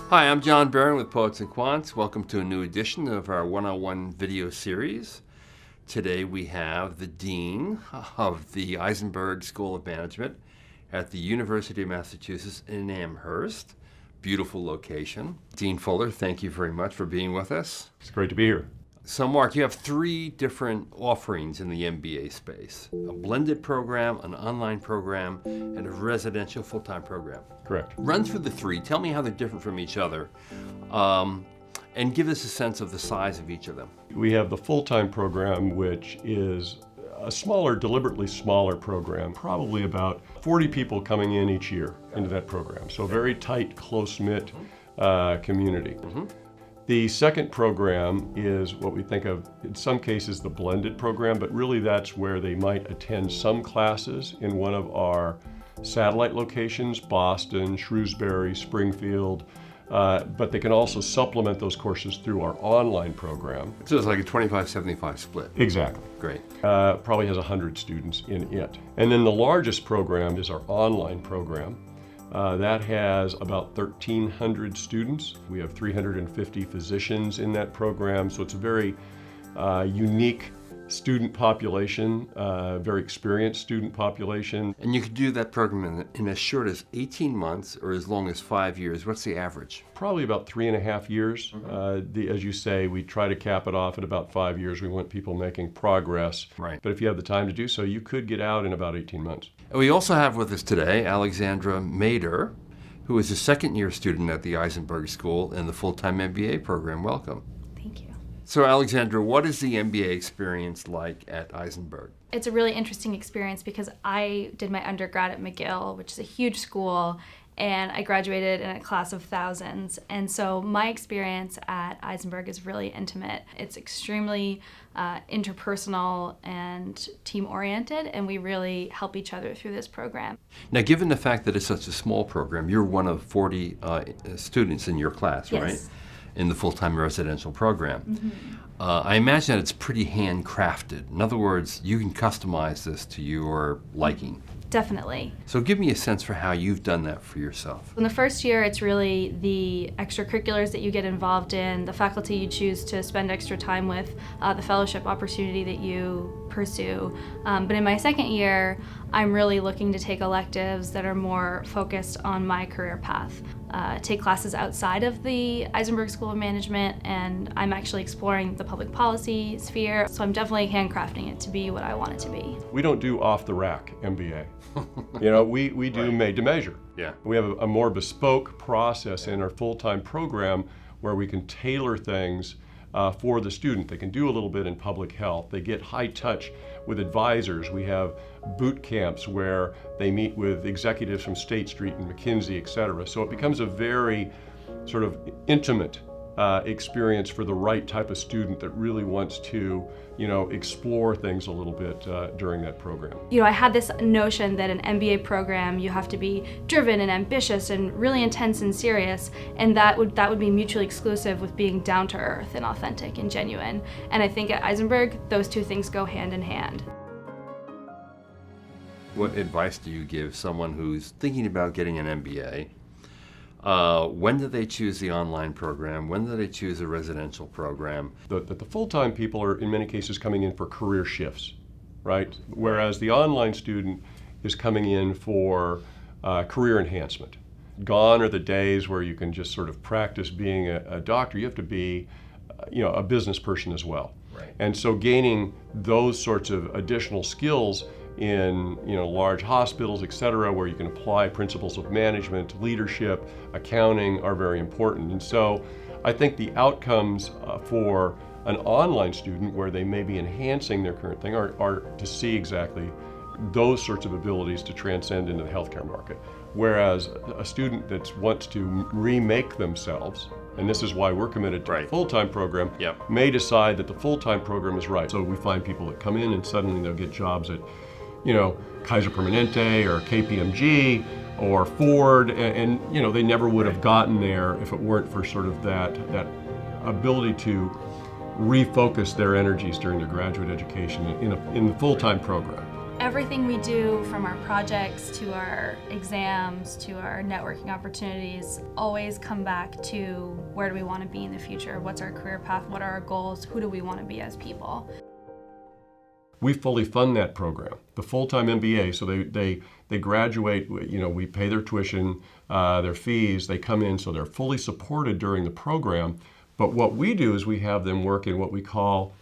Hi, I'm John Byrne with Poets&Quants. Welcome to a new edition of our one-on-one video series. Today we have the Dean of the Eisenberg School of Management at the University of Massachusetts in Amherst. Beautiful location. Dean Fuller, thank you very much for being with us. It's great to be here. So Mark, you have three different offerings in the MBA space. A blended program, an online program, and a residential full-time program. Correct. Run through the three. Tell me how they're different from each other. And give us a sense of the size of each of them. We have the full-time program, which is a smaller, deliberately smaller program, probably about 40 people coming in each year into that program. So a very tight, close-knit community. The second program is what we think of, in some cases, the blended program, but really that's where they might attend some classes in one of our satellite locations, Boston, Shrewsbury, Springfield, but they can also supplement those courses through our online program. So it's like a 25-75 split. Exactly. Great. Probably has 100 students in it. And then the largest program is our online program. That has about 1,300 students. We have 350 physicians in that program, so it's a very unique student population, very experienced student population. And you could do that program in as short as 18 months or as long as 5 years. What's the average? Probably about 3.5 years. As you say, we try to cap it off at about 5 years. We want people making progress. Right. But if you have the time to do so, you could get out in about 18 months. And we also have with us today Alexandra Maider, who is a second-year student at the Eisenberg School in the full-time MBA program. Welcome. Thank you. So Alexandra, what is the MBA experience like at Eisenberg? It's a really interesting experience because I did my undergrad at McGill, which is a huge school, and I graduated in a class of thousands. And so my experience at Eisenberg is really intimate. It's extremely interpersonal and team-oriented, and we really help each other through this program. Now, given the fact that it's such a small program, you're one of 40 students in your class, Yes. right? In the full-time residential program. I imagine that it's pretty handcrafted. In other words, you can customize this to your liking. Definitely. So give me a sense for how you've done that for yourself. In the first year, it's really the extracurriculars that you get involved in, the faculty you choose to spend extra time with, the fellowship opportunity that you pursue. But in my second year, I'm really looking to take electives that are more focused on my career path. Take classes outside of the Eisenberg School of Management, and I'm actually exploring the public policy sphere, so I'm definitely handcrafting it to be what I want it to be. We don't do off-the-rack MBA. You know, we do Right. made to measure. Yeah. We have a more bespoke process in our full-time program where we can tailor things for the student. They can do a little bit in public health. They get high touch with advisors. We have boot camps where they meet with executives from State Street and McKinsey, et cetera. So it becomes a very sort of intimate experience for the right type of student that really wants to, you know, explore things a little bit during that program. You know, I had this notion that an MBA program, you have to be driven and ambitious and really intense and serious, and that would be mutually exclusive with being down to earth and authentic and genuine. And I think at Eisenberg, those two things go hand in hand. What advice do you give someone who's thinking about getting an MBA? When do they choose the online program? When do they choose a residential program? The full-time people are in many cases coming in for career shifts, right? Whereas the online student is coming in for career enhancement. Gone are the days where you can just sort of practice being a doctor. You have to be, you know, a business person as well. Right. And so gaining those sorts of additional skills in, you know, large hospitals, et cetera, where you can apply principles of management, leadership, accounting are very important. And so I think the outcomes for an online student where they may be enhancing their current thing are to see exactly those sorts of abilities to transcend into the healthcare market. Whereas a student that wants to remake themselves, and this is why we're committed to Right. the full-time program, Yep. may decide that the full-time program is right. So we find people that come in and suddenly they'll get jobs at, you know, Kaiser Permanente or KPMG or Ford, and you know, they never would have gotten there if it weren't for sort of that ability to refocus their energies during their graduate education in the full-time program. Everything we do, from our projects to our exams to our networking opportunities, always come back to where do we want to be in the future? What's our career path? What are our goals? Who do we want to be as people? We fully fund that program, the full-time MBA. So they graduate, we pay their tuition, their fees, they come in, so they're fully supported during the program. But what we do is we have them work in what we call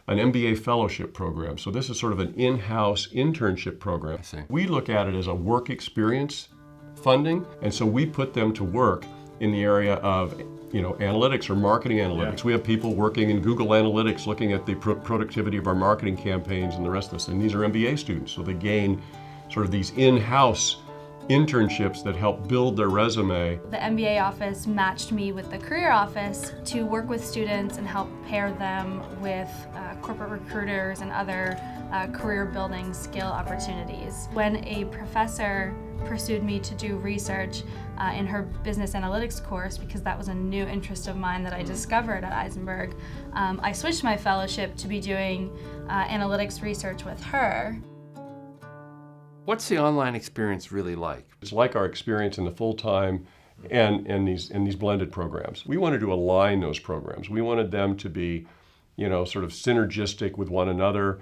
an MBA fellowship program. So this is sort of an in-house internship program. I see. We look at it as a work experience funding, and so we put them to work in the area of analytics or marketing analytics. Yeah. We have people working in Google Analytics looking at the productivity of our marketing campaigns and the rest of this. And these are MBA students, so they gain sort of these in-house internships that help build their resume. The MBA office matched me with the career office to work with students and help pair them with corporate recruiters and other career building skill opportunities. When a professor pursued me to do research in her business analytics course, because that was a new interest of mine that I discovered at Eisenberg, I switched my fellowship to be doing analytics research with her. What's the online experience really like? It's like our experience in the full-time and these blended programs. We wanted to align those programs. We wanted them to be, sort of synergistic with one another.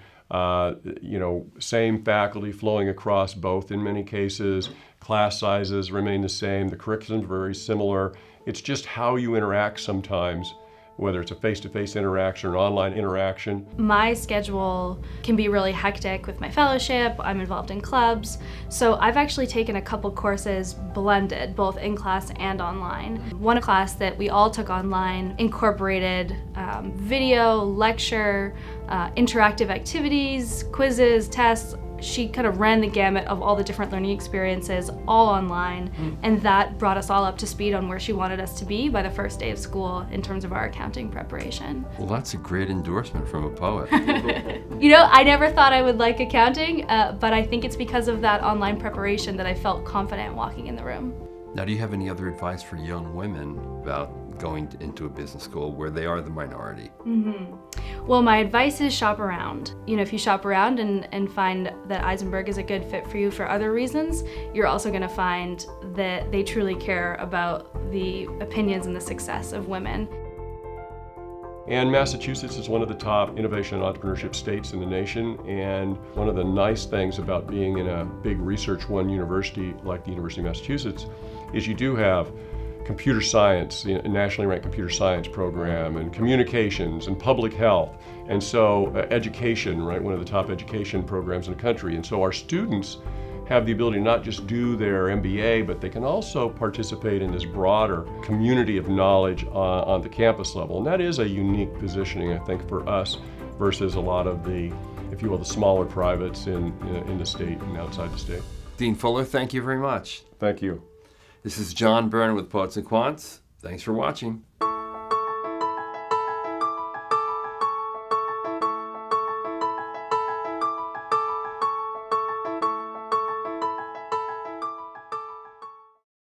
Same faculty flowing across both in many cases. Class sizes remain the same. The curriculum is very similar. It's just how you interact sometimes, whether it's a face-to-face interaction or an online interaction. My schedule can be really hectic with my fellowship. I'm involved in clubs. So I've actually taken a couple courses blended, both in class and online. One class that we all took online incorporated video, lecture, interactive activities, quizzes, tests. She kind of ran the gamut of all the different learning experiences, all online, and that brought us all up to speed on where she wanted us to be by the first day of school in terms of our accounting preparation. Well, that's a great endorsement from a poet. I never thought I would like accounting, but I think it's because of that online preparation that I felt confident walking in the room. Now, do you have any other advice for young women about going into a business school where they are the minority? Well, my advice is shop around. If you shop around and find that Eisenberg is a good fit for you for other reasons, you're also going to find that they truly care about the opinions and the success of women. And Massachusetts is one of the top innovation and entrepreneurship states in the nation. And one of the nice things about being in a big Research One university like the University of Massachusetts is you do have computer science, a nationally ranked computer science program, and communications and public health. And so education, right, one of the top education programs in the country. And so our students have the ability to not just do their MBA, but they can also participate in this broader community of knowledge on the campus level. And that is a unique positioning, I think, for us versus a lot of the, if you will, the smaller privates in the state and outside the state. Dean Fuller, thank you very much. Thank you. This is John Byrne with Poets and Quants. Thanks for watching.